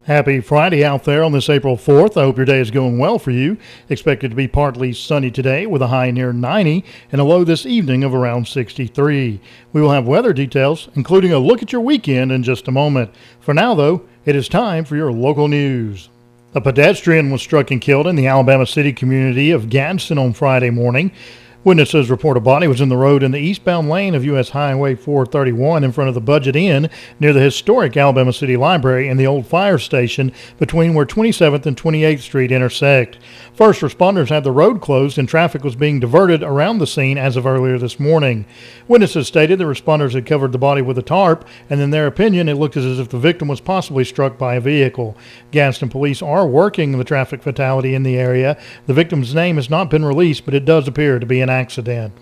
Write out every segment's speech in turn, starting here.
Happy Friday out there on this April 4th. I hope your day is going well for you. Expected to be partly sunny today with a high near 90 and a low this evening of around 63. We will have weather details, including a look at your weekend in just a moment. For now, though, it is time for your local news. A pedestrian was struck and killed in the Alabama City community of Gadsden on Friday morning. Witnesses report a body was in the road in the eastbound lane of U.S. Highway 431 in front of the Budget Inn near the historic Alabama City Library and the old fire station between where 27th and 28th Street intersect. First responders had the road closed and traffic was being diverted around the scene as of earlier this morning. Witnesses stated the responders had covered the body with a tarp, and in their opinion, it looked as if the victim was possibly struck by a vehicle. Gadsden police are working the traffic fatality in the area. The victim's name has not been released, but it does appear to be an accident.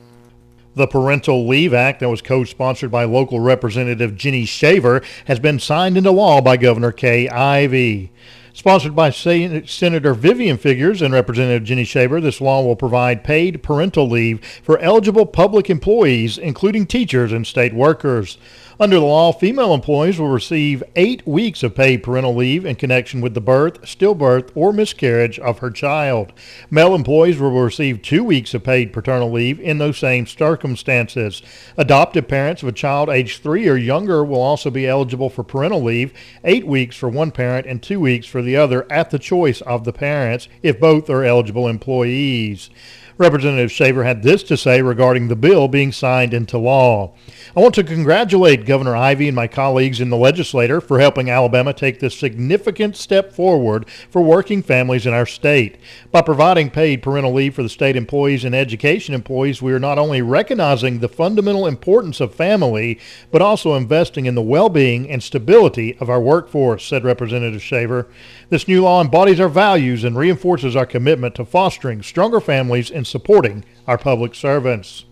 The Parental Leave Act that was co-sponsored by local Representative Jenny Shaver has been signed into law by Governor Kay Ivey. Sponsored by Senator Vivian Figures and Representative Jenny Shaver, this law will provide paid parental leave for eligible public employees, including teachers and state workers. Under the law, female employees will receive 8 weeks of paid parental leave in connection with the birth, stillbirth, or miscarriage of her child. Male employees will receive 2 weeks of paid paternal leave in those same circumstances. Adoptive parents of a child aged 3 or younger will also be eligible for parental leave, 8 weeks for one parent and 2 weeks for the other at the choice of the parents if both are eligible employees. Representative Shaver had this to say regarding the bill being signed into law. I want to congratulate Governor Ivey and my colleagues in the legislature for helping Alabama take this significant step forward for working families in our state. By providing paid parental leave for the state employees and education employees, we are not only recognizing the fundamental importance of family, but also investing in the well-being and stability of our workforce, said Representative Shaver. This new law embodies our values and reinforces our commitment to fostering stronger families and supporting our public servants.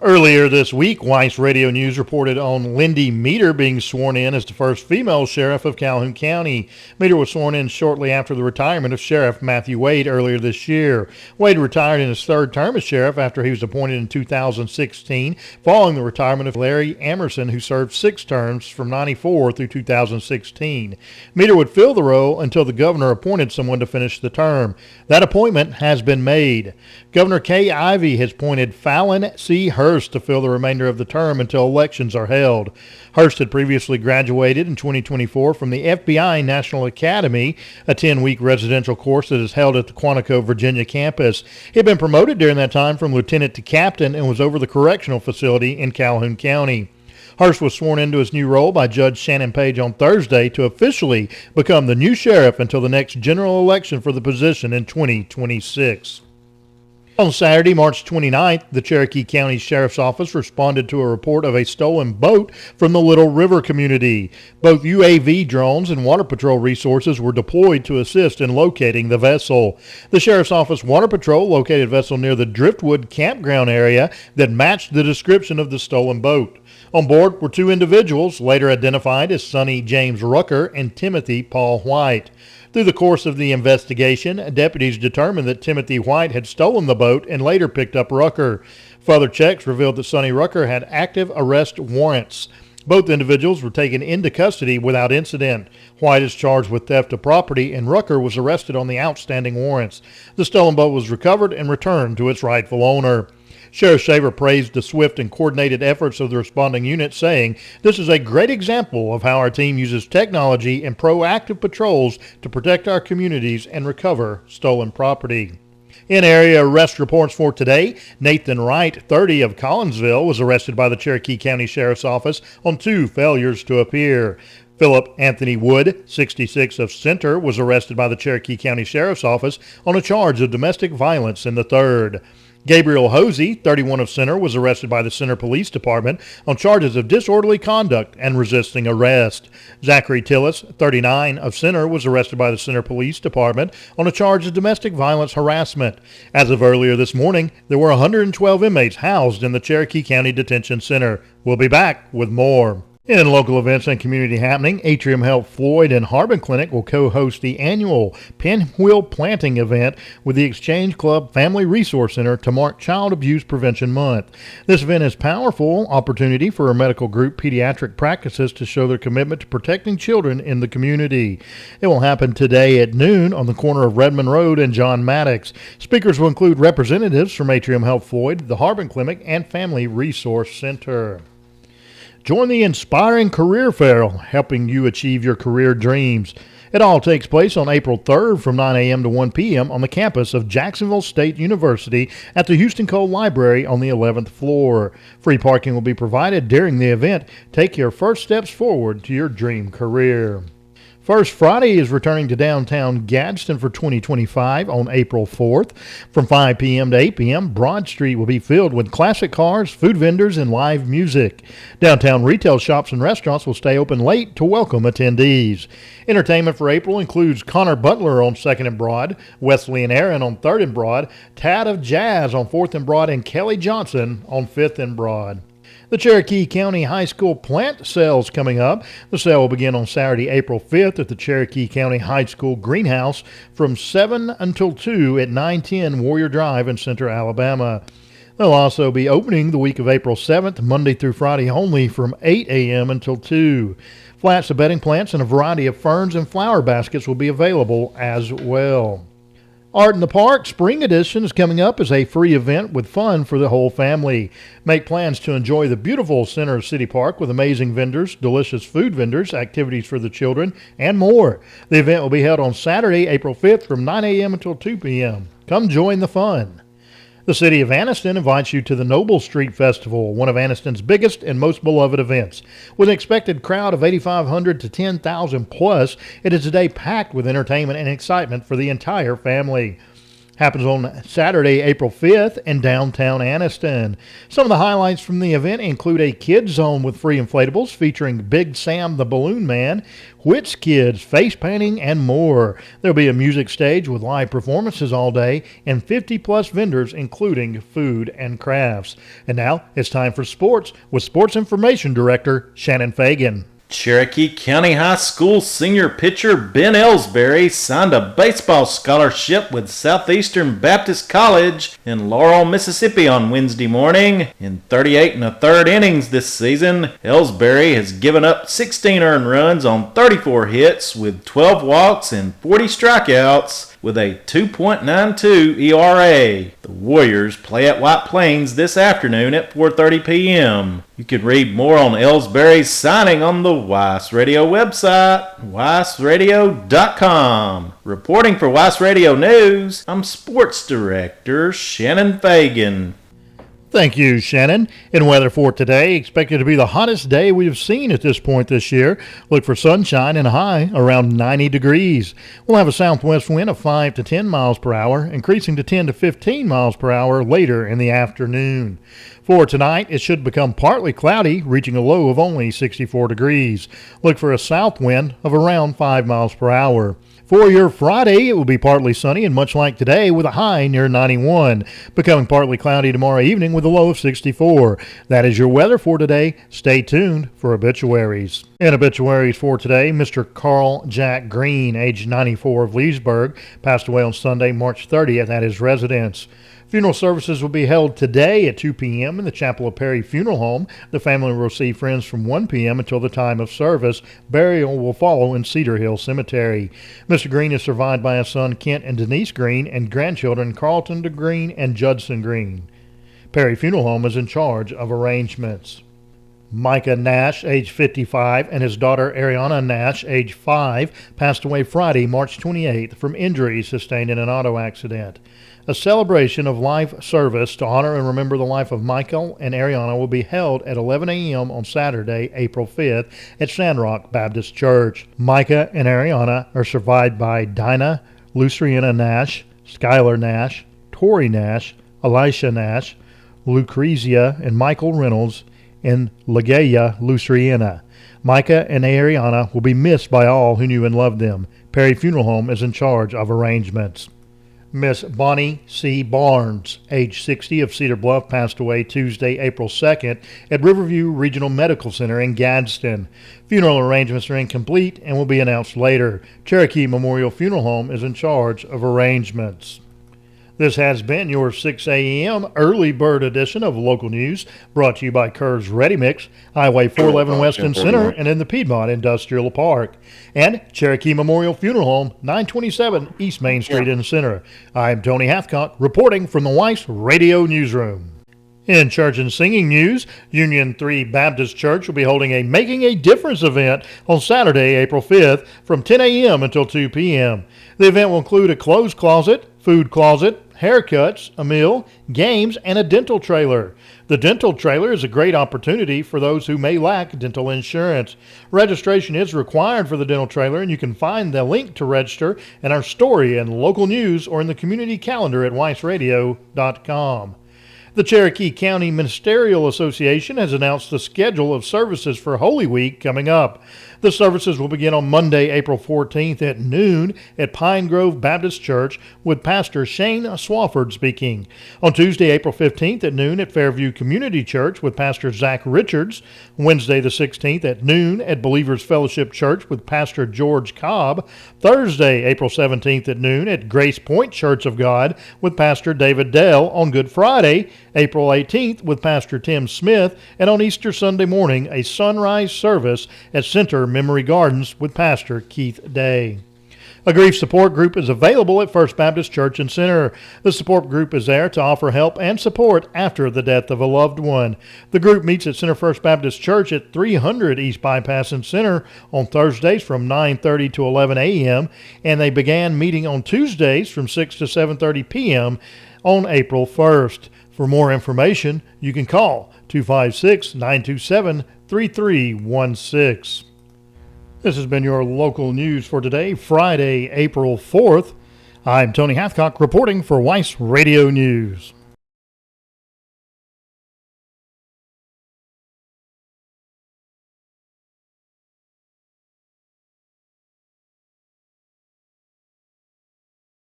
Earlier this week, WEIS Radio News reported on Lindy Meter being sworn in as the first female sheriff of Calhoun County. Meter was sworn in shortly after the retirement of Sheriff Matthew Wade earlier this year. Wade retired in his third term as sheriff after he was appointed in 2016, following the retirement of Larry Emerson, who served 6 terms from 94 through 2016. Meter would fill the role until the governor appointed someone to finish the term. That appointment has been made. Governor Kay Ivey has appointed Fallon C. Hurst to fill the remainder of the term until elections are held. Hurst had previously graduated in 2024 from the FBI National Academy, a 10-week residential course that is held at the Quantico, Virginia campus. He had been promoted during that time from lieutenant to captain and was over the correctional facility in Calhoun County. Hurst was sworn into his new role by Judge Shannon Page on Thursday to officially become the new sheriff until the next general election for the position in 2026. On Saturday, March 29th, the Cherokee County Sheriff's Office responded to a report of a stolen boat from the Little River community. Both UAV drones and Water Patrol resources were deployed to assist in locating the vessel. The Sheriff's Office Water Patrol located a vessel near the Driftwood campground area that matched the description of the stolen boat. On board were 2 individuals, later identified as Sonny James Rucker and Timothy Paul White. Through the course of the investigation, deputies determined that Timothy White had stolen the boat and later picked up Rucker. Further checks revealed that Sonny Rucker had active arrest warrants. Both individuals were taken into custody without incident. White is charged with theft of property, and Rucker was arrested on the outstanding warrants. The stolen boat was recovered and returned to its rightful owner. Sheriff Shaver praised the swift and coordinated efforts of the responding unit, saying, "This is a great example of how our team uses technology and proactive patrols to protect our communities and recover stolen property." In area arrest reports for today, Nathan Wright, 30 of Collinsville, was arrested by the Cherokee County Sheriff's Office on 2 failures to appear. Philip Anthony Wood, 66 of Center, was arrested by the Cherokee County Sheriff's Office on a charge of domestic violence in the 3rd. Gabriel Hosey, 31 of Center, was arrested by the Center Police Department on charges of disorderly conduct and resisting arrest. Zachary Tillis, 39 of Center, was arrested by the Center Police Department on a charge of domestic violence harassment. As of earlier this morning, there were 112 inmates housed in the Cherokee County Detention Center. We'll be back with more. In local events and community happening, Atrium Health Floyd and Harbin Clinic will co-host the annual Pinwheel Planting event with the Exchange Club Family Resource Center to mark Child Abuse Prevention Month. This event is a powerful opportunity for a medical group pediatric practices to show their commitment to protecting children in the community. It will happen today at noon on the corner of Redmond Road and John Maddox. Speakers will include representatives from Atrium Health Floyd, the Harbin Clinic, and Family Resource Center. Join the Inspiring Career Fair, helping you achieve your career dreams. It all takes place on April 3rd from 9 a.m. to 1 p.m. on the campus of Jacksonville State University at the Houston Cole Library on the 11th floor. Free parking will be provided during the event. Take your first steps forward to your dream career. First Friday is returning to downtown Gadsden for 2025 on April 4th. From 5 p.m. to 8 p.m., Broad Street will be filled with classic cars, food vendors, and live music. Downtown retail shops and restaurants will stay open late to welcome attendees. Entertainment for April includes Connor Butler on 2nd and Broad, Wesley and Aaron on 3rd and Broad, Tad of Jazz on 4th and Broad, and Kelly Johnson on 5th and Broad. The Cherokee County High School plant sale is coming up. The sale will begin on Saturday, April 5th at the Cherokee County High School Greenhouse from 7 until 2 at 910 Warrior Drive in Center, Alabama. They'll also be opening the week of April 7th, Monday through Friday only from 8 a.m. until 2. Flats of bedding plants and a variety of ferns and flower baskets will be available as well. Art in the Park Spring Edition is coming up as a free event with fun for the whole family. Make plans to enjoy the beautiful Center of City Park with amazing vendors, delicious food vendors, activities for the children, and more. The event will be held on Saturday, April 5th from 9 a.m. until 2 p.m. Come join the fun. The City of Anniston invites you to the Noble Street Festival, one of Anniston's biggest and most beloved events. With an expected crowd of 8,500 to 10,000 plus, it is a day packed with entertainment and excitement for the entire family. Happens on Saturday, April 5th in downtown Anniston. Some of the highlights from the event include a kids zone with free inflatables featuring Big Sam the Balloon Man, Wits Kids, face painting, and more. There'll be a music stage with live performances all day and 50-plus vendors including food and crafts. And now it's time for sports with Sports Information Director Shannon Fagan. Cherokee County High School senior pitcher Ben Ellsbury signed a baseball scholarship with Southeastern Baptist College in Laurel, Mississippi on Wednesday morning. In 38 1/3 innings this season, Ellsbury has given up 16 earned runs on 34 hits with 12 walks and 40 strikeouts with a 2.92 ERA. The Warriors play at White Plains this afternoon at 4:30 p.m. You can read more on Ellsbury's signing on the WEIS Radio website, weisradio.com. Reporting for WEIS Radio News, I'm Sports Director Shannon Fagan. Thank you, Shannon. In weather for today, expected to be the hottest day we have seen at this point this year. Look for sunshine and a high around 90 degrees. We'll have a southwest wind of 5 to 10 miles per hour, increasing to 10 to 15 miles per hour later in the afternoon. For tonight, it should become partly cloudy, reaching a low of only 64 degrees. Look for a south wind of around 5 miles per hour. For your Friday, it will be partly sunny and much like today with a high near 91. Becoming partly cloudy tomorrow evening with a low of 64. That is your weather for today. Stay tuned for obituaries. In obituaries for today, Mr. Carl Jack Green, age 94 of Leesburg, passed away on Sunday, March 30th at his residence. Funeral services will be held today at 2 p.m. in the Chapel of Perry Funeral Home. The family will receive friends from 1 p.m. until the time of service. Burial will follow in Cedar Hill Cemetery. Mr. Green is survived by his son Kent and Denise Green and grandchildren Carlton Green and Judson Green. Perry Funeral Home is in charge of arrangements. Micah Nash, age 55, and his daughter Ariana Nash, age 5, passed away Friday, March 28th from injuries sustained in an auto accident. A celebration of life service to honor and remember the life of Michael and Ariana will be held at 11 a.m. on Saturday, April 5th at Sandrock Baptist Church. Micah and Ariana are survived by Dinah Luciana Nash, Skylar Nash, Tori Nash, Elisha Nash, Lucrezia and Michael Reynolds, and Legaya Luciana. Micah and Ariana will be missed by all who knew and loved them. Perry Funeral Home is in charge of arrangements. Miss Bonnie C. Barnes, age 60, of Cedar Bluff, passed away Tuesday, April 2nd at Riverview Regional Medical Center in Gadsden. Funeral arrangements are incomplete and will be announced later. Cherokee Memorial Funeral Home is in charge of arrangements. This has been your 6 a.m. early bird edition of local news, brought to you by Kerr's Ready Mix, Highway 411 Weston Center, and in the Piedmont Industrial Park, and Cherokee Memorial Funeral Home, 927 East Main Street in the Center. I'm Tony Hathcock, reporting from the WEIS Radio Newsroom. In church and singing news, Union 3 Baptist Church will be holding a Making a Difference event on Saturday, April 5th from 10 a.m. until 2 p.m. The event will include a clothes closet, food closet, haircuts, a meal, games, and a dental trailer. The dental trailer is a great opportunity for those who may lack dental insurance. Registration is required for the dental trailer, and you can find the link to register in our story and local news or in the community calendar at weissradio.com. The Cherokee County Ministerial Association has announced the schedule of services for Holy Week coming up. The services will begin on Monday, April 14th at noon at Pine Grove Baptist Church with Pastor Shane Swafford speaking. On Tuesday, April 15th at noon at Fairview Community Church with Pastor Zach Richards. Wednesday the 16th at noon at Believers Fellowship Church with Pastor George Cobb. Thursday, April 17th at noon at Grace Point Church of God with Pastor David Dell. On Good Friday, April 18th with Pastor Tim Smith, and on Easter Sunday morning, a sunrise service at Center Memory Gardens with Pastor Keith Day. A grief support group is available at First Baptist Church and Center. The support group is there to offer help and support after the death of a loved one. The group meets at Center First Baptist Church at 300 East Bypass and Center on Thursdays from 9:30 to 11 a.m., and they began meeting on Tuesdays from 6 to 7:30 p.m. on April 1st. For more information, you can call 256-927-3316. This has been your local news for today, Friday, April 4th. I'm Tony Hathcock reporting for WEIS Radio News.